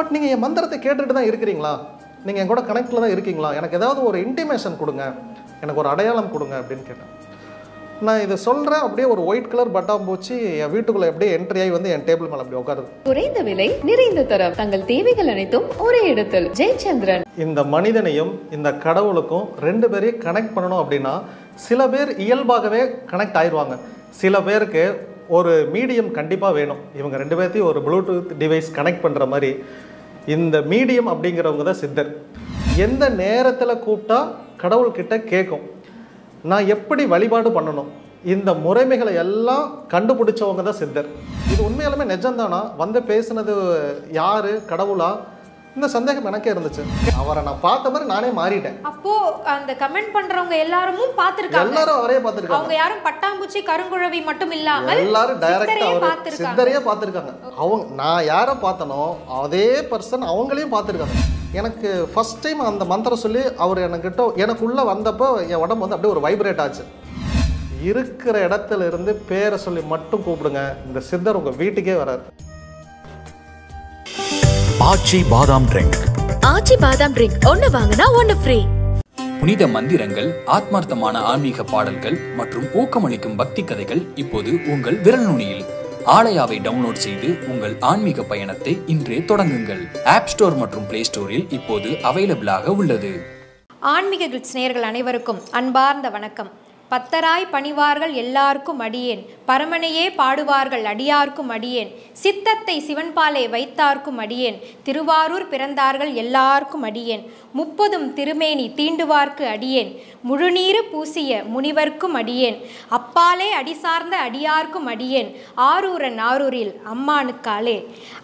But நீங்கள் என் மந்திரத்தை கேட்டுட்டு தான் இருக்கிறீங்களா, நீங்கள் என் கூட கனெக்டில் தான் இருக்கீங்களா, எனக்கு ஏதாவது ஒரு இன்டிமேஷன் கொடுங்க, எனக்கு ஒரு அடையாளம் கொடுங்க அப்படின்னு கேட்டேன். நான் இதை சொல்கிறேன், அப்படியே ஒரு ஒயிட் கலர் பட்டாம்பூச்சி என் வீட்டுக்குள்ளே அப்படியே என்ட்ரி ஆகி வந்து என் டேபிள் மேலே அப்படி உட்காருது. குறைந்த விலை நிறைந்த தரம், தங்கள் தேவைகள் அனைத்தும் ஒரே இடத்தில். ஜெயச்சந்திரன். இந்த மனிதனையும் இந்த கடவுளுக்கும் ரெண்டு பேரையும் கனெக்ட் பண்ணணும் அப்படின்னா சில பேர் இயல்பாகவே கனெக்ட் ஆயிடுவாங்க. சில பேருக்கு ஒரு மீடியம் கண்டிப்பாக வேணும். இவங்க ரெண்டு பேர்த்தையும் ஒரு ப்ளூடூத் டிவைஸ் கனெக்ட் பண்ணுற மாதிரி இந்த மீடியம் அப்படிங்கிறவங்க தான் சித்தர். எந்த நேரத்தில் கூப்பிட்டா கடவுள்கிட்ட கேட்கும், நான் எப்படி வழிபாடு பண்ணணும், இந்த முறைமைகளை எல்லாம் கண்டுபிடிச்சவங்க தான் சித்தர். இது உண்மையாலுமே நிஜம்தானா, வந்து பேசுனது யாரு, கடவுளா, இந்த சந்தேகம் எனக்கே இருந்துச்சு. அவரை நான் பார்த்த மாதிரி நானே மாறிட்டேன். அப்போ அந்த கமெண்ட் பண்றவங்க எல்லாரும் பார்த்திருக்காங்க, எல்லாரும் அவரே பார்த்திருக்காங்க. அவங்க யாரும் பட்டாம்பூச்சி கருங்குழவி மட்டும் இல்லாமல் எல்லாரும் டைரக்டா அவர் சித்தரையே பார்த்திருக்காங்க. அவங்க நான் யாரை பார்த்தனோ அதே பர்சன் அவங்களையும் பார்த்திருக்காங்க. எனக்கு ஃபர்ஸ்ட் டைம் அந்த மந்திரம் சொல்லி அவர் எனக்கிட்ட எனக்குள்ள வந்தப்போ என் உடம்பு வந்து அப்படியே ஒரு வைப்ரேட் ஆச்சு. இருக்கிற இடத்துல இருந்து பேரை சொல்லி மட்டும் கூப்பிடுங்க, இந்த சித்தர் உங்க வீட்டுக்கே வராரு. ஆச்சி பாதாம் ட்ரிங்க். ஆச்சி பாதாம் ட்ரிங்க் ஒன்னு வாங்கினா ஒன்னு ஃப்ரீ. புனித மந்திரங்கள், ஆத்மார்த்தமான ஆன்மீக பாடல்கள் மற்றும் ஊக்கமளிக்கும் பக்தி கதைகள் இப்போது உங்கள் விரல் நுனியில். ஆலயாவை டவுன்லோட் செய்து உங்கள் ஆன்மீக பயணத்தை இன்றே தொடங்குங்கள். ஆப் ஸ்டோர் மற்றும் பிளே ஸ்டோரில் இப்போது அவைலபிளாக உள்ளது. ஆன்மீக கிளிட்ஸ் நேயர்கள் அனைவருக்கும் அன்பார்ந்த வணக்கம். பத்தராய் பணிவார்கள் எல்லாருக்கும் அடியேன், பரமனையே பாடுவார்கள் அடியார்க்கும் அடியேன், சித்தத்தை சிவன்பாலே வைத்தார்க்கும் அடியேன், திருவாரூர் பிறந்தார்கள் எல்லாருக்கும் அடியேன், முப்பதும் திருமேனி தீண்டுவார்க்கு அடியேன், முழுநீரு பூசிய முனிவர்க்கும் அடியேன், அப்பாலே அடிசார்ந்த அடியார்க்கும் அடியேன், ஆரூரன் ஆரூரில் அம்மானுக்காலே.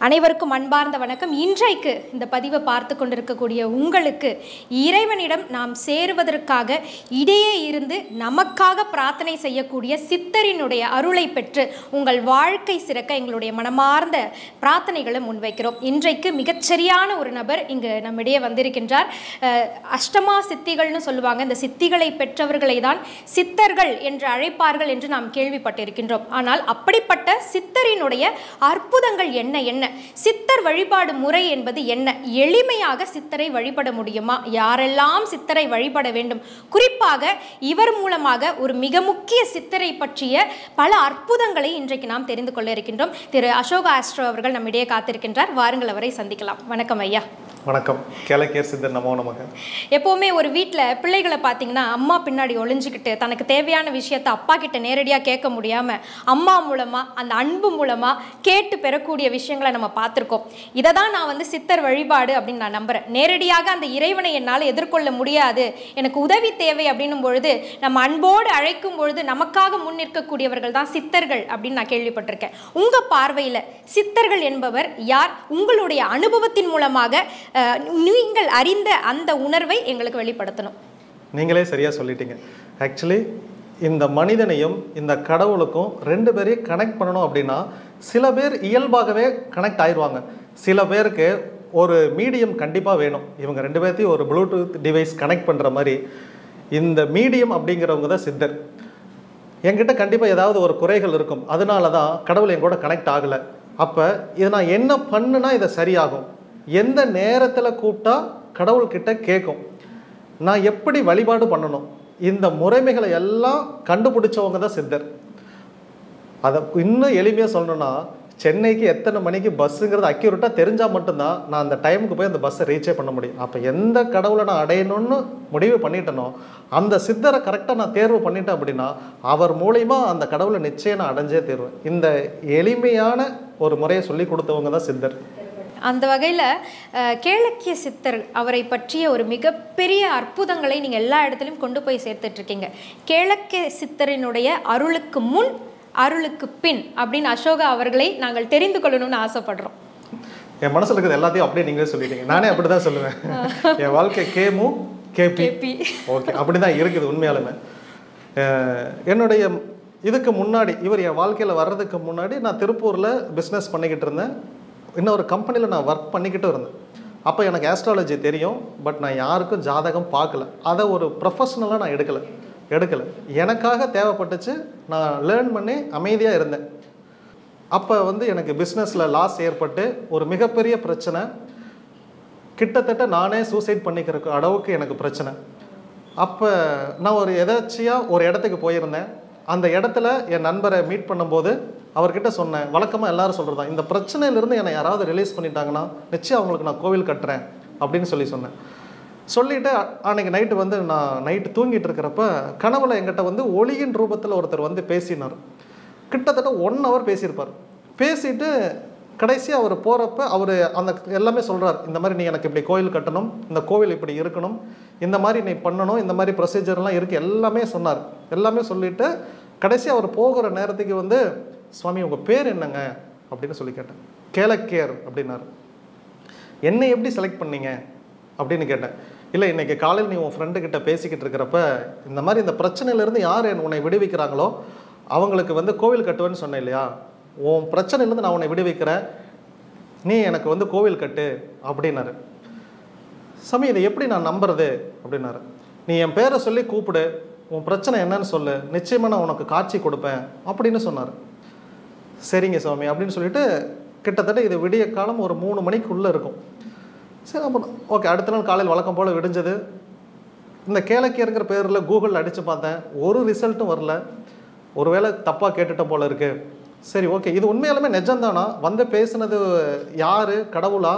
அனைவருக்கும் அன்பார்ந்த வணக்கம். இன்றைக்கு இந்த பதிவை பார்த்து கொண்டிருக்கக்கூடிய உங்களுக்கு இறைவனிடம் நாம் சேருவதற்காக இடையே இருந்து நமக்காக பிரார்த்தனை செய்யக்கூடிய சித்தரினுடைய அருளை பெற்று உங்கள் வாழ்க்கை சிறக்க எங்களுடைய மனமார்ந்த பிரார்த்தனைகளை முன்வைக்கிறோம். இன்றைக்கு மிகச்சரியான ஒரு நபர் இங்கு நம்மிடையே வந்திருக்கின்றார். அஷ்டமா சித்திகள்னு சொல்லுவாங்க. இந்த சித்திகளை பெற்றவர்களை தான் சித்தர்கள் என்று அழைப்பார்கள் என்று நாம் கேள்விப்பட்டிருக்கின்றோம். ஆனால் அப்படிப்பட்ட சித்தரினுடைய அற்புதங்கள் என்ன என்ன, சித்தர் வழிபாடு முறை என்பது என்ன, எளிமையாக சித்தரை வழிபட முடியுமா, யாரெல்லாம் சித்தரை வழிபட வேண்டும், குறிப்பாக இவர் மூலமாக ஒரு மிக முக்கிய சித்தரை பற்றிய பல அற்புதங்களை இன்றைக்கு நாம் தெரிந்து கொள்ள இருக்கின்றோம். திரு அசோகா ஆஸ்ட்ரோ அவர்கள் நம்மிடையே காத்திருக்கின்றார். வாருங்கள், அவரை சந்திக்கலாம். வணக்கம் ஐயா. வணக்கம். கேளக்கேர் சித்தர் நமோ நமக. எப்போவுமே ஒரு வீட்டில் பிள்ளைகளை பார்த்தீங்கன்னா அம்மா பின்னாடி ஒளிஞ்சுக்கிட்டு தனக்கு தேவையான விஷயத்தை அப்பா கிட்ட நேரடியாக கேட்க முடியாமல் அம்மா மூலமாக அந்த அன்பு மூலமாக கேட்டு பெறக்கூடிய விஷயங்களை நம்ம பார்த்துருக்கோம். இதை தான் நான் வந்து சித்தர் வழிபாடு அப்படின்னு நான் நம்புகிறேன். நேரடியாக அந்த இறைவனை என்னால் எதிர்கொள்ள முடியாது, எனக்கு உதவி தேவை அப்படின்னும் பொழுது நம்ம அன்போடு அழைக்கும் பொழுது நமக்காக முன் நிற்கக்கூடியவர்கள் தான் சித்தர்கள் அப்படின்னு நான் கேள்விப்பட்டிருக்கேன். உங்கள் பார்வையில் சித்தர்கள் என்பவர் யார்? உங்களுடைய அனுபவத்தின் மூலமாக நீங்கள் அறிந்த அந்த உணர்வை எங்களுக்கு வெளிப்படுத்தணும். நீங்களே சரியா சொல்லிட்டீங்க. ஆக்சுவலி இந்த மனிதனையும் இந்த கடவுளுக்கும் ரெண்டு பேரையும் கனெக்ட் பண்ணணும் அப்படின்னா சில பேர் இயல்பாகவே கனெக்ட் ஆயிடுவாங்க. சில பேருக்கு ஒரு மீடியம் கண்டிப்பாக வேணும். இவங்க ரெண்டு பேர்த்தையும் ஒரு ப்ளூடூத் டிவைஸ் கனெக்ட் பண்ணுற மாதிரி இந்த மீடியம் அப்படிங்கிறவங்க தான் சித்தர். என்கிட்ட கண்டிப்பாக ஏதாவது ஒரு குறைகள் இருக்கும், அதனால தான் கடவுள் என் கூட கனெக்ட் ஆகலை. அப்போ இதை நான் என்ன பண்ணுனா இதை சரியாகும், எந்த நேரத்தில் கூப்பிட்டா கடவுள்கிட்ட கேட்கும், நான் எப்படி வழிபாடு பண்ணணும், இந்த முறைமைகளை எல்லாம் கண்டுபிடிச்சவங்க தான் சித்தர். அதை இன்னும் எளிமையாக சொல்லணும்னா சென்னைக்கு எத்தனை மணிக்கு பஸ்ஸுங்கிறது அக்யூரேட்டாக தெரிஞ்சால் மட்டும்தான் நான் அந்த டைமுக்கு போய் அந்த பஸ்ஸை ரீச்சே பண்ண முடியும். அப்போ எந்த கடவுளை நான் அடையணும்னு முடிவு பண்ணிட்டேனோ அந்த சித்தரை கரெக்டாக நான் தேர்வு பண்ணிட்டேன் அப்படின்னா அவர் மூலிமா அந்த கடவுளை நிச்சயம் நான் அடைஞ்சே தேர்வேன். இந்த எளிமையான ஒரு முறையை சொல்லி கொடுத்தவங்க தான் சித்தர். அந்த வகையில் கேளக்கிய சித்தர் அவரை பற்றிய ஒரு மிகப்பெரிய அற்புதங்களை நீங்கள் எல்லா இடத்துலையும் கொண்டு போய் சேர்த்துட்ருக்கீங்க. கேளக்கிய சித்தரினுடைய அருளுக்கு முன் அருளுக்கு பின் அப்படின்னு அசோகா அவர்களை நாங்கள் தெரிந்து கொள்ளணும்னு ஆசைப்படுறோம். என் மனசில் இருக்கிறது எல்லாத்தையும் அப்படியே நீங்களே சொல்லிட்டீங்க. நானே அப்படி தான் சொல்லுவேன். என் வாழ்க்கை கேமு கேபி ஓகே அப்படி தான் இருக்குது உண்மையாலுமே. என்னுடைய இதுக்கு முன்னாடி இவர் என் வாழ்க்கையில் வர்றதுக்கு முன்னாடி நான் திருப்பூரில் பிஸ்னஸ் பண்ணிக்கிட்டு இருந்தேன். இன்னொரு கம்பெனியில் நான் ஒர்க் பண்ணிக்கிட்டு இருந்தேன். அப்போ எனக்கு ஆஸ்ட்ராலஜி தெரியும், பட் நான் யாருக்கும் ஜாதகம் பார்க்கல. அதை ஒரு ப்ரொஃபஷ்னலாக நான் எடுக்கலை. எனக்காக தேவைப்பட்டுச்சு, நான் லேர்ன் பண்ணி அமைதியாக இருந்தேன். அப்போ வந்து எனக்கு பிஸ்னஸில் லாஸ் ஏற்பட்டு ஒரு மிகப்பெரிய பிரச்சனை. கிட்டத்தட்ட நானே சூசைட் பண்ணிக்கிற அளவுக்கு எனக்கு பிரச்சனை. அப்போ நான் ஒரு எதாச்சியாக ஒரு இடத்துக்கு போயிருந்தேன். அந்த இடத்துல என் நண்பரை மீட் பண்ணும்போது அவர்கிட்ட சொன்னேன், வழக்கமாக எல்லாரும் சொல்கிறது தான், இந்த பிரச்சனையிலேருந்து என்னை யாராவது ரிலீஸ் பண்ணிட்டாங்கன்னா நிச்சயம் அவங்களுக்கு நான் கோவில் கட்டுறேன் அப்படின்னு சொன்னேன். சொல்லிவிட்டு அன்றைக்கி நைட்டு வந்து நான் நைட்டு தூங்கிட்டு இருக்கிறப்ப கனவுல என்கிட்ட வந்து ஒளியின் ரூபத்தில் ஒருத்தர் வந்து பேசினார். கிட்டத்தட்ட 1 hour பேசியிருப்பார். பேசிட்டு கடைசியாக அவர் போகிறப்ப அவர் அந்த எல்லாமே சொல்கிறார், இந்த மாதிரி நீ எனக்கு இப்படி கோவில் கட்டணும், இந்த கோவில் இப்படி இருக்கணும், இந்த மாதிரி நீ பண்ணணும், இந்த மாதிரி ப்ரொசீஜர்லாம் இருக்குது, எல்லாமே சொன்னார். எல்லாமே சொல்லிவிட்டு கடைசியாக அவர் போகிற நேரத்துக்கு வந்து, சுவாமி உங்கள் பேர் என்னங்க அப்படின்னு சொல்லி கேட்டேன். கேலக்கியர் அப்படின்னாரு. என்னை எப்படி செலக்ட் பண்ணீங்க அப்படின்னு கேட்டேன். இல்லை, இன்றைக்கி காலையில் நீ உன் ஃப்ரெண்டுக்கிட்ட பேசிக்கிட்டு இருக்கிறப்ப இந்த மாதிரி இந்த பிரச்சனையிலேருந்து யார் உன்னை விடுவிக்கிறாங்களோ அவங்களுக்கு வந்து கோவில் கட்டுவேன்னு சொன்னேன் இல்லையா, உன் பிரச்சனையிலேருந்து நான் உன்னை விடுவிக்கிறேன், நீ எனக்கு வந்து கோவில் கட்டு அப்படின்னாரு. சாமி இதை எப்படி நான் நம்புறது அப்படின்னாரு. நீ என் பேரை சொல்லி கூப்பிடு, உன் பிரச்சனை என்னன்னு சொல்லு, நிச்சயமாக நான் உனக்கு காட்சி கொடுப்பேன் அப்படின்னு சொன்னார். சரிங்க சுவாமி அப்படின்னு சொல்லிட்டு கிட்டத்தட்ட இது விடிய காலம் ஒரு 3 மணிக்குள்ளே இருக்கும். சரி அப்போ ஓகே, அடுத்த நாள் காலையில் வழக்கம் போல் விடிஞ்சது. இந்த கேலக்கியருங்கிற பேரில் கூகுளில் அடித்து பார்த்தேன், ஒரு ரிசல்ட்டும் வரல. ஒருவேளை தப்பாக கேட்டுட்டோம் போல் இருக்குது. சரி ஓகே, இது உண்மையாலுமே நிஜம்தானா, வந்து பேசுனது யார், கடவுளா,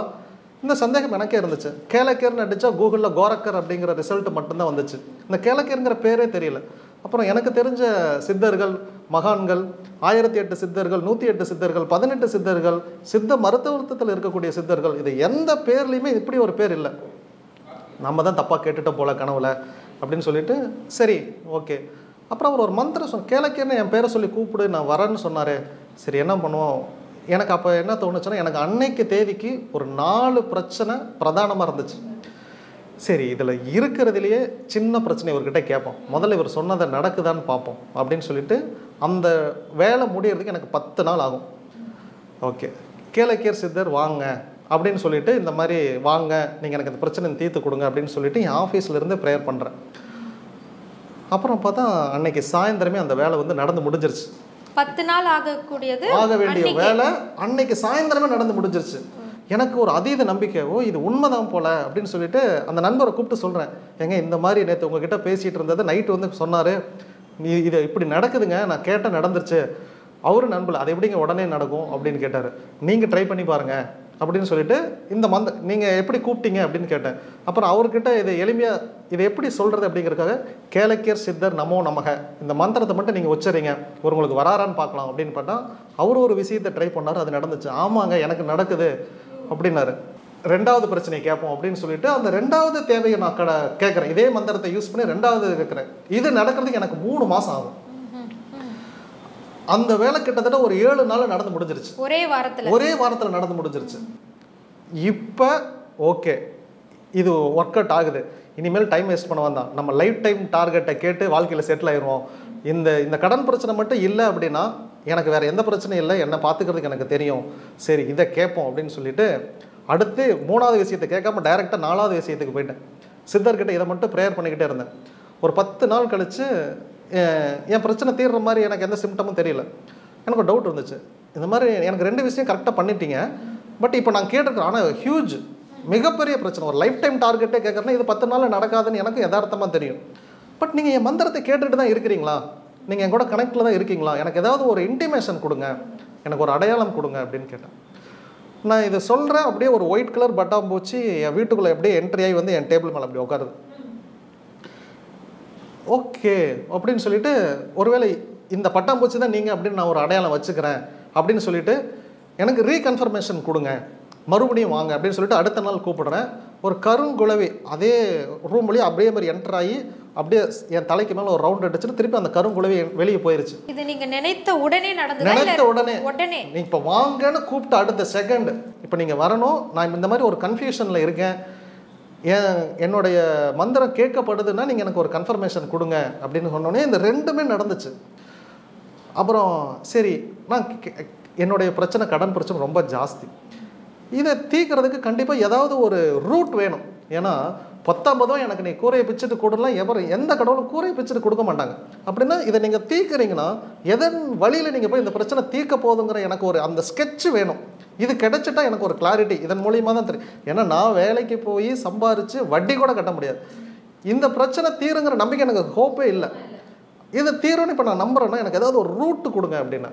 இந்த சந்தேகம் எனக்கே இருந்துச்சு. கேலக்கியர்னு அடித்தா கூகுளில் கோரக்கர் அப்படிங்கிற ரிசல்ட் மட்டும்தான் வந்துச்சு. இந்த கேலக்கியருங்கிற பேரே தெரியல. அப்புறம் எனக்கு தெரிஞ்ச சித்தர்கள், மகான்கள், 1008 சித்தர்கள், 108 சித்தர்கள், 18 சித்தர்கள், சித்த மருத்துவத்தில் இருக்கக்கூடிய சித்தர்கள், இது எந்த பேர்லையுமே இப்படி ஒரு பேர் இல்லை. நம்ம தான் தப்பாக கேட்டுட்டோம் போல கனவுல அப்படின்னு சொல்லிட்டு சரி ஓகே. அப்புறம் அவர் ஒரு மந்திரம் கேலக்கியர்னு என் பேரை சொல்லி கூப்பிடு, நான் வரேன்னு சொன்னார். சரி என்ன பண்ணுவோம், எனக்கு அப்போ என்ன தோணுச்சுன்னா, எனக்கு அன்னைக்கு தேதிக்கு ஒரு 4 பிரச்சனை பிரதானமாக இருந்துச்சு. சரி இதில் இருக்கிறதுலையே சின்ன பிரச்சனை இவர்கிட்ட கேட்போம், முதல்ல இவர் சொன்னதை நடக்குதான்னு பார்ப்போம் அப்படின்னு சொல்லிட்டு அந்த வேலை முடியறதுக்கு எனக்கு 10 நாள் ஆகும். ஓகே, கேலக்கியர் சித்தர் வாங்க அப்படின்னு சொல்லிட்டு, இந்த மாதிரி வாங்க நீங்கள் எனக்கு இந்த பிரச்சனை தீர்த்து கொடுங்க அப்படின்னு சொல்லிட்டு என் ஆஃபீஸ்லேருந்து ப்ரேயர் பண்ணுறேன். அப்புறம் பார்த்தா அன்னைக்கு சாயந்தரமே அந்த வேலை வந்து நடந்து முடிஞ்சிருச்சு. 10 நாள் ஆகக்கூடியது ஆக வேண்டிய வேலை அன்னைக்கு சாயந்தரமே நடந்து முடிஞ்சிருச்சு. எனக்கு ஒரு அதீத நம்பிக்கை, ஓ இது உண்மைதான் போல அப்படின்னு சொல்லிட்டு அந்த நண்பரை கூப்பிட்டு சொல்கிறேன், ஏங்க இந்த மாதிரி நேற்று உங்ககிட்ட பேசிகிட்டு இருந்தது நைட்டு வந்து சொன்னார், இது இப்படி நடக்குதுங்க, நான் கேட்டால் நடந்துருச்சு. அவரு நண்பர், அது எப்படிங்க உடனே நடக்கும் அப்படின்னு கேட்டார். நீங்கள் ட்ரை பண்ணி பாருங்கள் அப்படின்னு சொல்லிட்டு இந்த நீங்கள் எப்படி கூப்பிட்டீங்க அப்படின்னு கேட்டேன். அப்புறம் அவர்கிட்ட இதை எளிமையாக இதை எப்படி சொல்கிறது அப்படிங்கிறதுக்காக கேலக்கியர் சித்தர் நமோ நமக இந்த மந்திரத்தை மட்டும் நீங்கள் உச்சரிங்க, உங்களுக்கு வராரான்னு பார்க்கலாம் அப்படின்னு பார்த்தா அவர் ஒரு விஷயத்தை ட்ரை பண்ணார், அது நடந்துச்சு. ஆமாங்க எனக்கு நடக்குது அப்படின்னாரு. 2வது பிரச்சனை கேட்போம் அப்படின்னு சொல்லிட்டு அந்த 2வது தேவையை நான் கேட்குறேன். இதே மந்திரத்தை யூஸ் பண்ணி 2வது கேட்குறேன். இது நடக்கிறதுக்கு எனக்கு 3 மாதம் ஆகும். அந்த வேலை கிட்டத்தட்ட ஒரு 7 நாள் நடந்து முடிஞ்சிருச்சு. ஒரே வாரத்தில் நடந்து முடிஞ்சிருச்சு. இப்போ ஓகே, இது ஒர்க் அவுட் ஆகுது, இனிமேல் டைம் வேஸ்ட் பண்ண வந்தான், நம்ம லைஃப் டைம் டார்கெட்டை கேட்டு வாழ்க்கையில் செட்டில் ஆயிடுவோம். இந்த கடன் பிரச்சனை மட்டும் இல்லை அப்படின்னா எனக்கு வேறு எந்த பிரச்சனையும் இல்லை, என்னை பார்த்துக்கிறதுக்கு எனக்கு தெரியும், சரி இதை கேட்போம் அப்படின்னு சொல்லிட்டு அடுத்து 3வது விஷயத்தை கேட்காம டைரெக்டாக 4வது விஷயத்துக்கு போயிட்டேன். சித்தர்கிட்ட இதை மட்டும் ப்ரேயர் பண்ணிக்கிட்டே இருந்தேன். ஒரு 10 நாள் கழித்து என் பிரச்சனை தீர்ற மாதிரி எனக்கு எந்த சிம்டமும் தெரியல. எனக்கு ஒரு டவுட் இருந்துச்சு, இந்த மாதிரி எனக்கு 2 விஷயம் கரெக்டாக பண்ணிட்டீங்க, பட் இப்போ நான் கேட்டிருக்கேன், ஆனால் ஹியூஜ் மிகப்பெரிய பிரச்சனை, ஒரு லைஃப் டைம் டார்கெட்டே கேட்குறேன்னா இது 10 நாளில் நடக்காதுன்னு எனக்கு யதார்த்தமாக தெரியும். பட் நீங்கள் என் மந்திரத்தை கேட்டுட்டு தான் இருக்கிறீங்களா, நீங்கள் என் கூட கனெக்டில் தான் இருக்கீங்களா, எனக்கு ஏதாவது ஒரு இன்டிமேஷன் கொடுங்க, எனக்கு ஒரு அடையாளம் கொடுங்க அப்படின்னு கேட்டேன். நான் இதை சொல்கிறேன், அப்படியே ஒரு ஒயிட் கலர் பட்டாம்பூச்சி என் வீட்டுக்குள்ளே அப்படியே என்ட்ரி ஆகி வந்து என் டேபிள் மேலே அப்படி உட்காருது. ஓகே அப்படின்னு சொல்லிட்டு, ஒருவேளை இந்த பட்டாம்பூச்சி தான் நீங்கள் அப்படின்னு நான் ஒரு அடையாளம் வச்சுக்கிறேன் அப்படின்னு சொல்லிட்டு எனக்கு ரீகன்ஃபர்மேஷன் கொடுங்க, மறுபடியும் வாங்க அப்படின்னு சொல்லிட்டு அடுத்த நாள் கூப்பிடுறேன். ஒரு கருங்குளவி அதே ரூம் வழியாக அப்படியே மாதிரி என்டர் ஆகி அப்படியே என் தலைக்கு மேலே ஒரு ரவுண்ட் அடிச்சுட்டு திருப்பி அந்த கருங்குளவி வெளியே போயிருச்சு. இது நீங்கள் நினைத்த உடனே நடந்தது? நினைத்த உடனே. நீங்கள் இப்போ வாங்கன்னு கூப்பிட்டு அடுத்த செகண்ட் இப்போ நீங்கள் வரணும், நான் இந்த மாதிரி ஒரு கன்ஃபியூஷனில் இருக்கேன், என்னுடைய மந்திரம் கேட்கப்படுதுன்னா நீங்கள் எனக்கு ஒரு கன்ஃபர்மேஷன் கொடுங்க அப்படின்னு சொன்னோடனே இந்த 2மே நடந்துச்சு. அப்புறம் சரி, நான் என்னுடைய பிரச்சனை கடன் பிரச்சனை ரொம்ப ஜாஸ்தி, இதை தீர்க்கிறதுக்கு கண்டிப்பாக ஏதாவது ஒரு ரூட் வேணும். ஏன்னா 19 எனக்கு நீ கூரையை பிச்சுட்டு கொடுலாம், எந்த கடவுளும் கூரையை பிச்சுட்டு கொடுக்க மாட்டாங்க. அப்படின்னா இதை நீங்கள் தீர்க்குறீங்கன்னா எதன் வழியில் நீங்கள் போய் இந்த பிரச்சனை தீர்க்க போதுங்கிற எனக்கு ஒரு அந்த ஸ்கெட்சு வேணும். இது கிடைச்சிட்டா எனக்கு ஒரு கிளாரிட்டி இதன் மூலியமாக தான் தெரியும். ஏன்னா நான் வேலைக்கு போய் சம்பாரித்து வட்டி கூட கட்ட முடியாது. இந்த பிரச்சனை தீருங்கிற நம்பிக்கை எனக்கு ஹோப்பே இல்லை. இது தீரும்னு இப்போ நான் நம்புறேன்னா எனக்கு ஏதாவது ஒரு ரூட்டு கொடுங்க அப்படின்னா,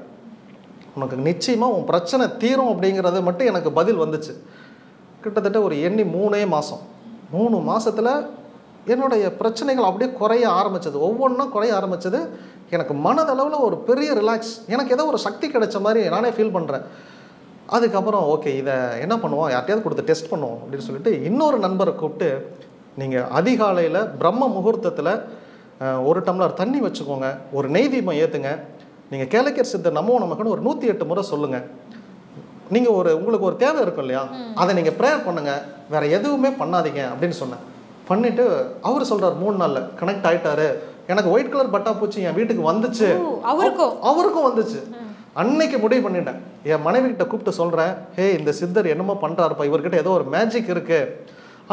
உனக்கு நிச்சயமாக உன் பிரச்சனை தீரும் அப்படிங்கிறது மட்டும் எனக்கு பதில் வந்துச்சு. கிட்டத்தட்ட ஒரு 3 மாதம் 3 மாதத்தில் என்னுடைய பிரச்சனைகள் அப்படியே குறைய ஆரம்பிச்சது. ஒவ்வொன்றா குறைய ஆரம்பிச்சது. எனக்கு மனதளவில் ஒரு பெரிய ரிலாக்ஸ், எனக்கு ஏதோ ஒரு சக்தி கிடைச்ச மாதிரி நானே ஃபீல் பண்ணுறேன். அதுக்கப்புறம் ஓகே இதை என்ன பண்ணுவோம், யார்ட்டையாவது கொடுத்து டெஸ்ட் பண்ணுவோம் அப்படின்னு சொல்லிட்டு இன்னொரு நண்பரை கூப்பிட்டு, நீங்கள் அதிகாலையில் பிரம்ம முகூர்த்தத்தில் 1 டம்ளர் தண்ணி வச்சுக்கோங்க, ஒரு நெய் தீபம் ஏற்றுங்க, நீங்கள் கேளக்கியர் சித்தர் நமோ நமக்குன்னு ஒரு 108 முறை சொல்லுங்கள். நீங்கள் உங்களுக்கு ஒரு தேவை இருக்கும் இல்லையா, அதை நீங்கள் ப்ரேயர் பண்ணுங்கள், வேறு எதுவுமே பண்ணாதீங்க அப்படின்னு சொன்னேன். பண்ணிவிட்டு அவர் சொல்கிறார் 3 நாளில் கனெக்ட் ஆகிட்டாரு. எனக்கு ஒயிட் கலர் பட்டா பூச்சி என் வீட்டுக்கு வந்துச்சு, அவருக்கும் வந்துச்சு. அன்னைக்கு முடிவு பண்ணிட்டேன். என் மனைவி கிட்ட கூப்பிட்டு சொல்கிறேன், ஹே இந்த சித்தர் என்னமோ பண்ணுறாருப்பா, இவர்கிட்ட ஏதோ ஒரு மேஜிக் இருக்குது.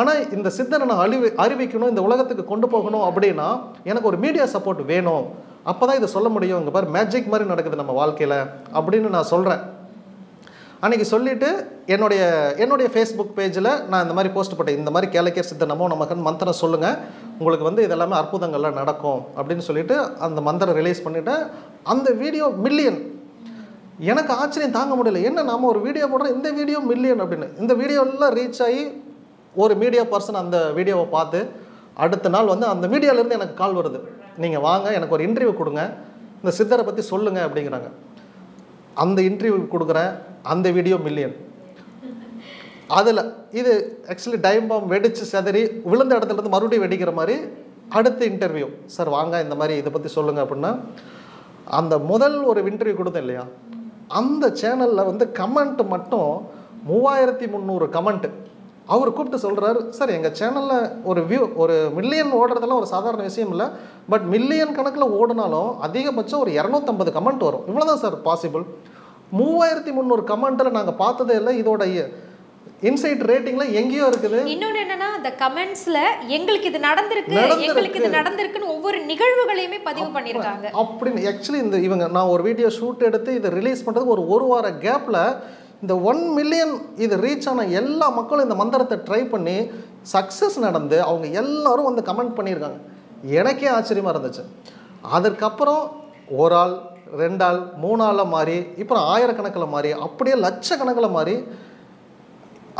ஆனால் இந்த சித்தரை நான் அறிவிக்கணும், இந்த உலகத்துக்கு கொண்டு போகணும் அப்படின்னா எனக்கு ஒரு மீடியா சப்போர்ட் வேணும். அப்போ தான் இதை சொல்ல முடியும். இங்கே பாரு மேஜிக் மாதிரி நடக்குது நம்ம வாழ்க்கையில் அப்படின்னு நான் சொல்கிறேன். அன்றைக்கி சொல்லிவிட்டு என்னுடைய ஃபேஸ்புக் பேஜில் நான் இந்த மாதிரி போஸ்ட் போட்டேன், இந்த மாதிரி கேளக்கியர் சித்தர் நமோ நமக்குன்னு மந்திரம் சொல்லுங்கள், உங்களுக்கு இதெல்லாமே அற்புதங்கள்லாம் நடக்கும் அப்படின்னு சொல்லிட்டு அந்த மந்திரம் ரிலீஸ் பண்ணிவிட்டேன். அந்த வீடியோ மில்லியன். எனக்கு ஆச்சரியம் தாங்க முடியல. என்ன நாம் ஒரு வீடியோ போடுறோம், இந்த வீடியோ மில்லியன் அப்படின்னு. இந்த வீடியோலாம் ரீச் ஆகி ஒரு மீடியா பர்சன் அந்த வீடியோவை பார்த்து அடுத்த நாள் அந்த மீடியாவிலேருந்து எனக்கு கால் வருது, நீங்கள் வாங்க எனக்கு ஒரு இன்டர்வியூ கொடுங்க, இந்த சித்தரை பற்றி சொல்லுங்கள் அப்படிங்கிறாங்க. அந்த இன்டர்வியூ கொடுக்குறேன். அந்த வீடியோ மில்லியன். அதில் இது ஆக்சுவலி டைம் பாம் வெடித்து செதறி விழுந்த இடத்துலேருந்து மறுபடியும் வெடிக்கிற மாதிரி அடுத்த இன்டர்வியூ, சார் வாங்க இந்த மாதிரி இதை பற்றி சொல்லுங்கள் அப்படின்னா, அந்த முதல் ஒரு இன்டர்வியூ கொடுத்தேன் இல்லையா, அந்த சேனலில் கமெண்ட் மட்டும் 3300 கமெண்ட்டு. அவர் கூப்பிட்டு சொல்கிறார், சார் எங்கள் சேனலில் ஒரு மில்லியன் ஓடுறதெல்லாம் ஒரு சாதாரண விஷயம் இல்லை, பட் மில்லியன் கணக்கில் ஓடினாலும் அதிகபட்சம் ஒரு 250 கமெண்ட் வரும், இவ்வளோதான் சார் பாசிபிள். 3300 கமெண்ட்டில் நாங்கள் பார்த்ததே இல்லை. இதோட இன்சைட் ரேட்டிங்கில் எங்கேயோ இருக்குது. இன்னொன்று என்னன்னா, அந்த கமெண்ட்ஸில் எங்களுக்கு இது நடந்திருக்குன்னு ஒவ்வொரு நிகழ்வுகளையுமே பதிவு பண்ணியிருக்காங்க அப்படின்னு. ஆக்சுவலி நான் ஒரு வீடியோ ஷூட் எடுத்து இதை ரிலீஸ் பண்ணுறதுக்கு ஒரு வார கேப்பில் இந்த 1 மில்லியன் இது ரீச் ஆன எல்லா மக்களும் இந்த மந்திரத்தை ட்ரை பண்ணி சக்ஸஸ் நடந்து அவங்க எல்லாரும் கமெண்ட் பண்ணியிருக்காங்க. எனக்கே ஆச்சரியமாக இருந்துச்சு. அதற்கப்புறம் 1 ஆள் 2 ஆள் 3 ஆளாக மாறி, இப்போ ஆயிரக்கணக்கில் மாறி, அப்படியே லட்சக்கணக்கில் மாறி,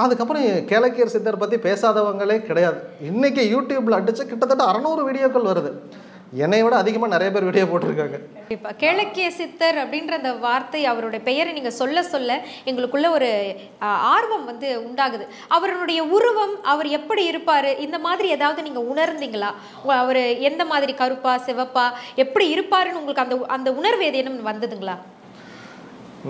அதுக்கப்புறம் கேளக்கியர் சித்தர் பற்றி பேசாதவங்களே கிடையாது. இன்றைக்கி யூடியூப்பில் அடித்து கிட்டத்தட்ட 600 வீடியோக்கள் வருது. என்னை விட அதிகமாக நிறைய பேர் வீடியோ போட்டிருக்காங்க. இப்போ கேளக்கிய சித்தர் அப்படின்ற அந்த வார்த்தை, அவருடைய பெயரை நீங்கள் சொல்ல சொல்ல எங்களுக்குள்ள ஒரு ஆர்வம் உண்டாகுது. அவருடைய உருவம், அவர் எப்படி இருப்பார், இந்த மாதிரி ஏதாவது நீங்கள் உணர்ந்தீங்களா? அவர் எந்த மாதிரி கருப்பா சிவப்பா எப்படி இருப்பாருன்னு உங்களுக்கு அந்த உணர்வு ஏதேனும் வந்ததுங்களா?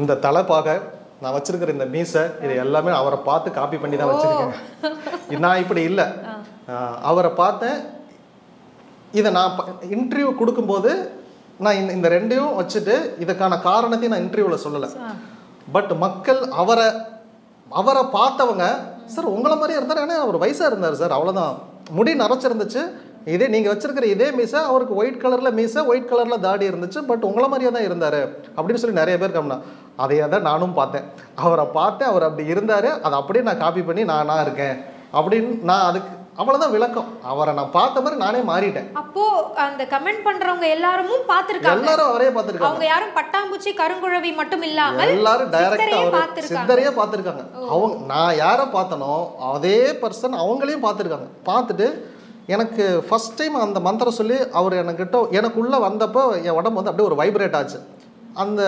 இந்த தலைப்பாக நான் வச்சிருக்கிற இந்த மீசை, இது எல்லாமே அவரை பார்த்து காப்பி பண்ணி தான் வச்சிருக்கேன். நான் இப்படி இல்லை, அவரை பார்த்தேன். இதை நான் இன்டர்வியூ கொடுக்கும்போது நான் இந்த 2ஐயும் வச்சுட்டு இதுக்கான காரணத்தையும் நான் இன்டர்வியூவில் சொல்லலை. பட் மக்கள் அவரை பார்த்தவங்க, சார் உங்களை மாதிரியே இருந்தார், ஏன்னா அவர் வயசாக இருந்தார் சார், அவ்வளோதான், முடி நரைச்சிருந்துச்சு, இதே நீங்கள் வச்சிருக்கிற இதே மீசை, அவருக்கு ஒயிட் கலரில் மீசை, ஒயிட் கலரில் தாடி இருந்துச்சு, பட் உங்களை மாதிரியே தான் இருந்தார் அப்படின்னு சொல்லி நிறைய பேர் கம்னா. அதையே தான் நானும் பார்த்தேன். அவரை பார்த்தேன், அவர் அப்படி இருந்தார், அதை அப்படியே நான் காப்பி பண்ணி நான் இருக்கேன் அப்படின்னு நான் அதுக்கு அவ்வளவுதான் விளக்கம். அவரை நான் பார்த்த மாதிரி நானே மாறிட்டேன். அப்போ அந்த கமெண்ட் பண்றவங்க எல்லாரும் பார்த்திருக்காங்க, எல்லாரும் அவரே பார்த்திருக்காங்க. அவங்க யாரும் பட்டாம்பூச்சி கருங்குழவி மட்டும் இல்லாம எல்லாரும் டைரக்டா சித்தரையே பார்த்திருக்காங்க. அவங்க நான் யாரை பார்த்தனோ அதே பர்சன் அவங்களையும் பார்த்திருக்காங்க. பார்த்துட்டு எனக்கு ஃபர்ஸ்ட் டைம் அந்த மந்திரம் சொல்லி அவர் எனக்குள்ள வந்தப்போ என் உடம்பு அப்படியே ஒரு வைப்ரேட் ஆச்சு. அந்த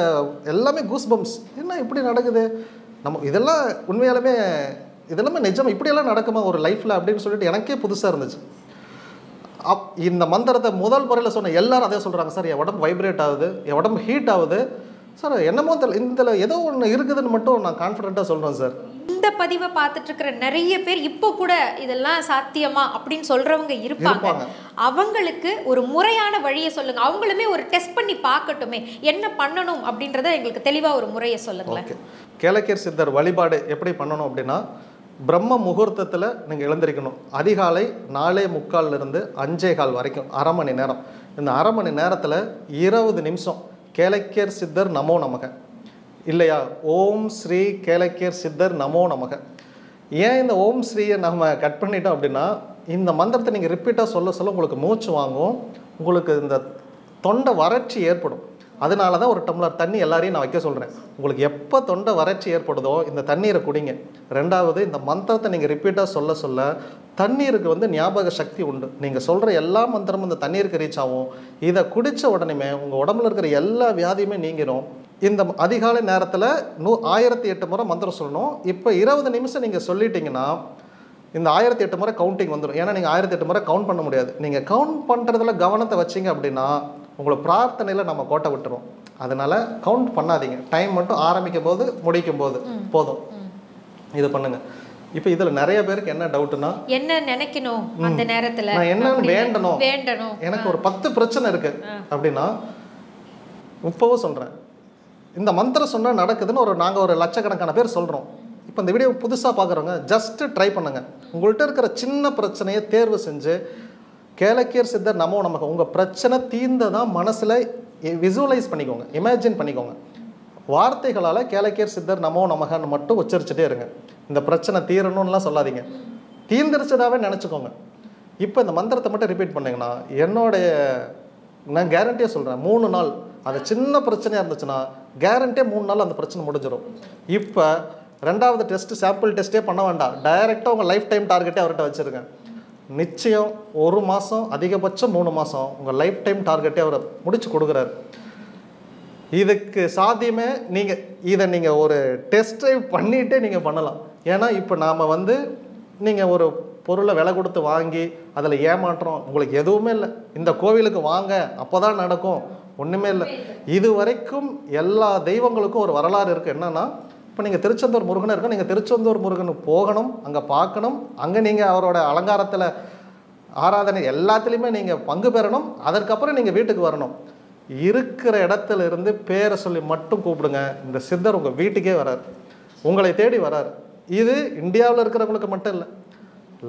எல்லாமே கூஸ் பம்ப்ஸ். என்ன இப்படி நடக்குது, நம்ம இதெல்லாம் உண்மையாலுமே இதெல்லாமே நிஜம், இப்படியெல்லாம் நடக்குமா ஒரு லைஃப்பில் அப்படின்னு சொல்லிட்டு எனக்கே புதுசாக இருந்துச்சு. இந்த மந்திரத்தை முதல் முறையில் சொன்ன எல்லாரும் அதே சொல்கிறாங்க, சார் என் உடம்பு வைப்ரேட் ஆகுது, என் உடம்பு ஹீட் ஆகுது சார், என்னமோ இதில் ஏதோ ஒன்று இருக்குதுன்னு மட்டும் நான் கான்ஃபிடென்ட்டாக சொல்கிறேன் சார். இந்த பதிவை பார்த்துட்டு இருக்கிற நிறைய பேர் இப்போ கூட இதெல்லாம் சாத்தியமா அப்படின்னு சொல்கிறவங்க இருப்பாங்க. அவங்களுக்கு ஒரு முறையான வழியை சொல்லுங்கள். அவங்களுமே ஒரு டெஸ்ட் பண்ணி பார்க்கட்டுமே, என்ன பண்ணணும் அப்படின்றத எங்களுக்கு தெளிவாக ஒரு முறையை சொல்லுங்களேன். கேளக்கியர் சித்தர் வழிபாடு எப்படி பண்ணணும் அப்படின்னா, பிரம்ம முகூர்த்தத்தில் நீங்கள் எழுந்திருக்கணும். அதிகாலை 4:45 5:15 வரைக்கும் 1/2 மணி நேரம். இந்த 1/2 மணி நேரத்தில் 20 நிமிஷம் கேளக்கியர் சித்தர் நமோ நமக இல்லையா? ஓம் ஸ்ரீ கேளக்கியர் சித்தர் நமோ நமக. ஏன் இந்த ஓம் ஸ்ரீயை நம்ம கட் பண்ணிட்டோம் அப்படின்னா, இந்த மந்திரத்தை நீங்கள் ரிப்பீட்டாக சொல்ல சொல்ல உங்களுக்கு மூச்சு வாங்கும், உங்களுக்கு இந்த தொண்டை வறட்சி ஏற்படும். அதனால தான் ஒரு டம்ளர் தண்ணி எல்லாரையும் நான் வைக்க சொல்கிறேன். உங்களுக்கு எப்போ தொண்டை வறட்சி ஏற்படுதோ இந்த தண்ணீரை குடிங்க. ரெண்டாவது, இந்த மந்திரத்தை நீங்கள் ரிப்பீட்டாக சொல்ல சொல்ல தண்ணீருக்கு வந்து ஞாபக சக்தி உண்டு. நீங்கள் சொல்கிற எல்லா மந்திரமும் இந்த தண்ணீருக்கு ரீச் ஆகும். இதை குடித்த உடனே உங்கள் உடம்புல இருக்கிற எல்லா வியாதியுமே நீங்கிடும். இந்த அதிகாலை நேரத்தில் 1008 முறை மந்திரம் சொல்லணும். இப்போ 20 நிமிஷம் நீங்கள் சொல்லிட்டீங்கன்னா இந்த 1008 முறை கவுண்டிங் வந்துடும். ஏன்னா நீங்கள் 1008 முறை கவுண்ட் பண்ண முடியாது. நீங்கள் கவுண்ட் பண்ணுறதுல கவனத்தை வச்சிங்க அப்படின்னா உங்களை பிரார்த்தனையில் நம்ம கோட்டை விட்டுருவோம். அதனால் கவுண்ட் பண்ணாதீங்க. டைம் மட்டும் ஆரம்பிக்கும் போது முடிக்கும் போது போதும். இது பண்ணுங்கள். இப்போ இதில் நிறைய பேருக்கு என்ன டவுட்னா, என்ன நினைக்கணும் அந்த நேரத்தில், நான் என்னன்னு வேண்டணும், எனக்கு ஒரு 10 பிரச்சனை இருக்குது அப்படின்னா, இப்போவும் சொல்கிறேன், இந்த மந்திரம் சொன்னால் நடக்குதுன்னு நாங்கள் ஒரு லட்சக்கணக்கான பேர் சொல்கிறோம். இப்போ இந்த வீடியோ புதுசாக பார்க்குறவங்க ஜஸ்ட்டு ட்ரை பண்ணுங்கள். உங்கள்கிட்ட இருக்கிற சின்ன பிரச்சனையை தேர்வு செஞ்சு கேளக்கியர் சித்தர் நமோ நமக, உங்கள் பிரச்சனை தீர்ந்ததான் மனசில் விசுவலைஸ் பண்ணிக்கோங்க, இமேஜின் பண்ணிக்கோங்க. வார்த்தைகளால் கேளக்கியர் சித்தர் நமோ நமகன்னு மட்டும் உச்சரிச்சுட்டே இருங்க. இந்த பிரச்சனை தீரணும்லாம் சொல்லாதீங்க, தீர்ந்துருச்சதாகவே நினச்சிக்கோங்க. இப்போ இந்த மந்திரத்தை மட்டும் ரிப்பீட் பண்ணிங்கன்னா நான் கேரண்டியாக சொல்கிறேன், 3 நாள் அது சின்ன பிரச்சனையாக இருந்துச்சுன்னா கேரண்டியாக 3 நாள் அந்த பிரச்சனை முடிஞ்சிடும். இப்போ 2வது டெஸ்ட், சாம்பிள் டெஸ்ட்டே பண்ண வேண்டாம், டைரெக்டாக உங்கள் லைஃப் டைம் டார்கெட்டே அவர்கிட்ட வச்சுருங்க. நிச்சயம் 1 மாதம், அதிகபட்சம் 3 மாதம் உங்கள் லைஃப் டைம் டார்கெட்டே அவரை முடிச்சு கொடுக்குறாரு. இதுக்கு சாத்தியமே நீங்கள் ஒரு டெஸ்ட் ட்ரைவ் பண்ணிகிட்டே நீங்கள் பண்ணலாம். ஏன்னா இப்போ நாம் நீங்கள் ஒரு பொருளை விலை கொடுத்து வாங்கி அதில் ஏமாற்றம் உங்களுக்கு எதுவுமே இல்லை. இந்த கோவிலுக்கு வாங்க அப்போ தான் நடக்கும், ஒன்றுமே இல்லை. இது வரைக்கும் எல்லா தெய்வங்களுக்கும் ஒரு வரலாறு இருக்குது. என்னென்னா, இப்போ நீங்கள் திருச்செந்தூர் முருகன் இருக்கும், நீங்கள் திருச்செந்தூர் முருகனுக்கு போகணும், அங்கே பார்க்கணும், அங்கே நீங்கள் அவரோட அலங்காரத்தில் ஆராதனை எல்லாத்துலேயுமே நீங்கள் பங்கு பெறணும். அதற்கப்புறம் நீங்கள் வீட்டுக்கு வரணும். இருக்கிற இடத்துல இருந்து பேரை சொல்லி மட்டும் கூப்பிடுங்க, இந்த சித்தர் உங்கள் வீட்டுக்கே வரார், உங்களை தேடி வரார். இது இந்தியாவில் இருக்கிறவங்களுக்கு மட்டும் இல்லை,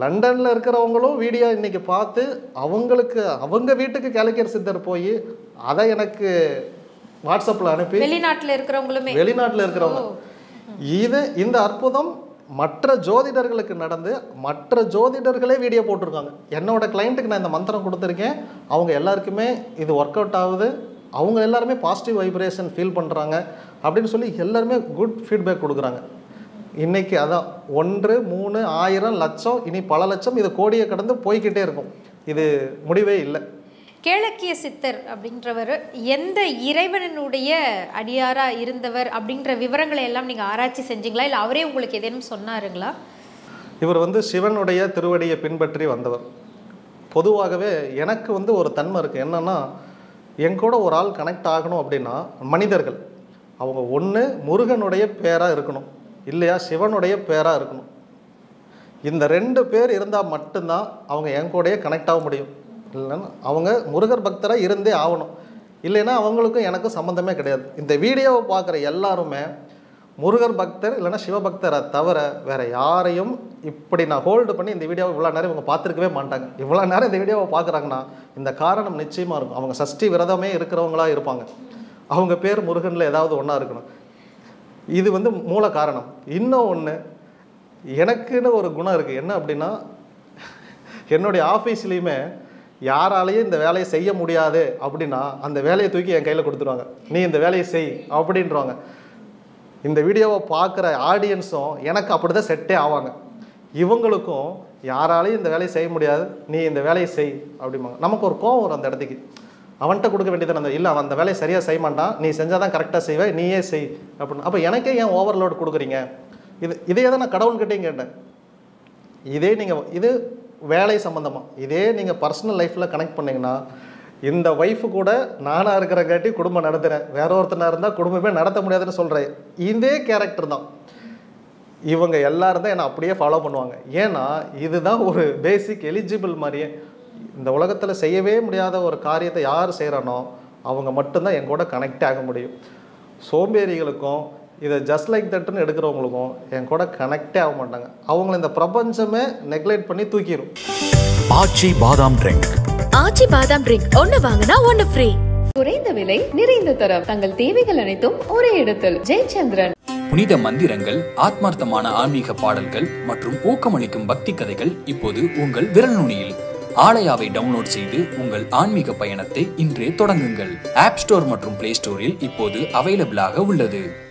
லண்டனில் இருக்கிறவங்களும் வீடியோ இன்றைக்கி பார்த்து அவங்க வீட்டுக்கு கேளக்கியர் சித்தர் போய் அதை எனக்கு வாட்ஸ்அப்பில் அனுப்பி வெளிநாட்டில் இருக்கிறவங்க இந்த அற்புதம் மற்ற ஜோதிடர்களுக்கு நடந்து மற்ற ஜோதிடர்களே வீடியோ போட்டிருக்காங்க. என்னோட கிளைண்ட்டுக்கு நான் இந்த மந்திரம் கொடுத்துருக்கேன், அவங்க எல்லாருக்குமே இது ஒர்க் அவுட் ஆகுது, அவங்க எல்லாருமே பாசிட்டிவ் வைப்ரேஷன் ஃபீல் பண்ணுறாங்க அப்படின்னு சொல்லி எல்லாருமே குட் ஃபீட்பேக் கொடுக்குறாங்க. இன்றைக்கி அதான் 1, 3, 1000, லட்சம், இனி பல லட்சம், இது கோடியை கடந்து போய்கிட்டே இருக்கும். இது முடிவே இல்லை. கேளக்கிய சித்தர் அப்படின்றவர் எந்த இறைவனுடைய அடியாராக இருந்தவர் அப்படின்ற விவரங்களை எல்லாம் நீங்கள் ஆராய்ச்சி செஞ்சீங்களா, இல்லை அவரே உங்களுக்கு ஏதேனும் சொன்னாருங்களா? இவர் திருவடியை பின்பற்றி வந்தவர். பொதுவாகவே எனக்கு ஒரு தன்மை இருக்குது. என்னென்னா, என் கூட ஒரு ஆள் கனெக்ட் ஆகணும் அப்படின்னா மனிதர்கள் அவங்க ஒன்று முருகனுடைய பேராக இருக்கணும், இல்லையா சிவனுடைய பேராக இருக்கணும். இந்த 2 பேர் இருந்தால் மட்டும்தான் அவங்க என் கூடயே கனெக்ட் ஆக முடியும். இல்லைன்னா அவங்க முருகர் பக்தராக இருந்தே ஆகணும், இல்லைன்னா அவங்களுக்கும் எனக்கும் சம்மந்தமே கிடையாது. இந்த வீடியோவை பார்க்குற எல்லாருமே முருகர் பக்தர் இல்லைன்னா சிவபக்தரை தவிர வேறு யாரையும் இப்படி நான் ஹோல்டு பண்ணி இந்த வீடியோவை இவ்வளோ நேரம் இவங்க பார்த்துருக்கவே மாட்டாங்க. இவ்வளோ நேரம் இந்த வீடியோவை பார்க்குறாங்கன்னா இந்த காரணம் நிச்சயமாக இருக்கும். அவங்க சஷ்டி விரதமே இருக்கிறவங்களாக இருப்பாங்க, அவங்க பேர் முருகனில் ஏதாவது ஒன்றா இருக்கணும். இது மூல காரணம். இன்னும் ஒன்று, எனக்குன்னு ஒரு குணம் இருக்குது. என்ன அப்படின்னா, என்னுடைய ஆஃபீஸ்லேயுமே யாராலையும் இந்த வேலையை செய்ய முடியாது அப்படின்னா அந்த வேலையை தூக்கி என் கையில் கொடுத்துருவாங்க, நீ இந்த வேலையை செய் அப்படின்றவாங்க. இந்த வீடியோவை பார்க்குற ஆடியன்ஸும் எனக்கு அப்படி தான் செட்டே ஆவாங்க. இவங்களுக்கும் யாராலையும் இந்த வேலையை செய்ய முடியாது, நீ இந்த வேலையை செய் அப்படிம்பாங்க. நமக்கு ஒரு கோவம் வரும் அந்த இடத்துக்கு. அவன்கிட்ட கொடுக்க வேண்டியது அந்த இல்லை, அவன் அந்த வேலையை சரியாக செய்ய மாட்டான், நீ செஞ்சால் தான் கரெக்டாக செய்வேன், நீயே செய் அப்படின்னு. அப்போ எனக்கே ஏன் ஓவர்லோடு கொடுக்குறீங்க? இதே தான் நான் கடவுள்கிட்டையும் கேட்டேன். இது வேலை சம்மந்தமாக இதே நீங்கள் பர்சனல் லைஃப்பில் கனெக்ட் பண்ணிங்கன்னா, இந்த ஒய்ஃபு கூட நானாக இருக்கிறங்காட்டி குடும்பம் நடத்துகிறேன், வேற ஒருத்தனாக இருந்தால் குடும்பமே நடத்த முடியாதுன்னு சொல்கிறேன். இதே கேரக்டர் தான் இவங்க எல்லாரும் தான் என்னை அப்படியே ஃபாலோ பண்ணுவாங்க. ஏன்னா இதுதான் ஒரு பேசிக் எலிஜிபிள் மாதிரியே. இந்த உலகத்தில் செய்யவே முடியாத ஒரு காரியத்தை யார் செய்கிறானோ அவங்க மட்டும்தான் என் கூட கனெக்ட் ஆக முடியும். சோம்பேறிகளுக்கும் இதை ஜஸ்ட் லைக் தட்டுன்னு எடுக்கிறவங்களுக்கும் என் கூட கனெக்டே ஆக மாட்டாங்க. அவங்கள இந்த பிரபஞ்சமே நெக்லெக்ட் பண்ணி தூக்கிடும். ஆச்சி பாதாம் ட்ரிங்க் ஒன்று வாங்கினா ஒன்று ஃப்ரீ. குறைந்த விலை, நிறைந்த தரம். தங்கள் தேவைகள் அனைத்தும் ஒரே இடத்தில். ஜெயச்சந்திரன். புனித மந்திரங்கள், ஆத்மார்த்தமான ஆன்மீக பாடல்கள் மற்றும் ஊக்கமளிக்கும் பக்தி கதைகள் இப்போது உங்கள் விரல் நுனியில். ஆலயாவை டவுன்லோட் செய்து உங்கள் ஆன்மீக பயணத்தை இன்றே தொடங்குங்கள். ஆப் ஸ்டோர் மற்றும் பிளே ஸ்டோரில் இப்போது அவைலபிளாக உள்ளது.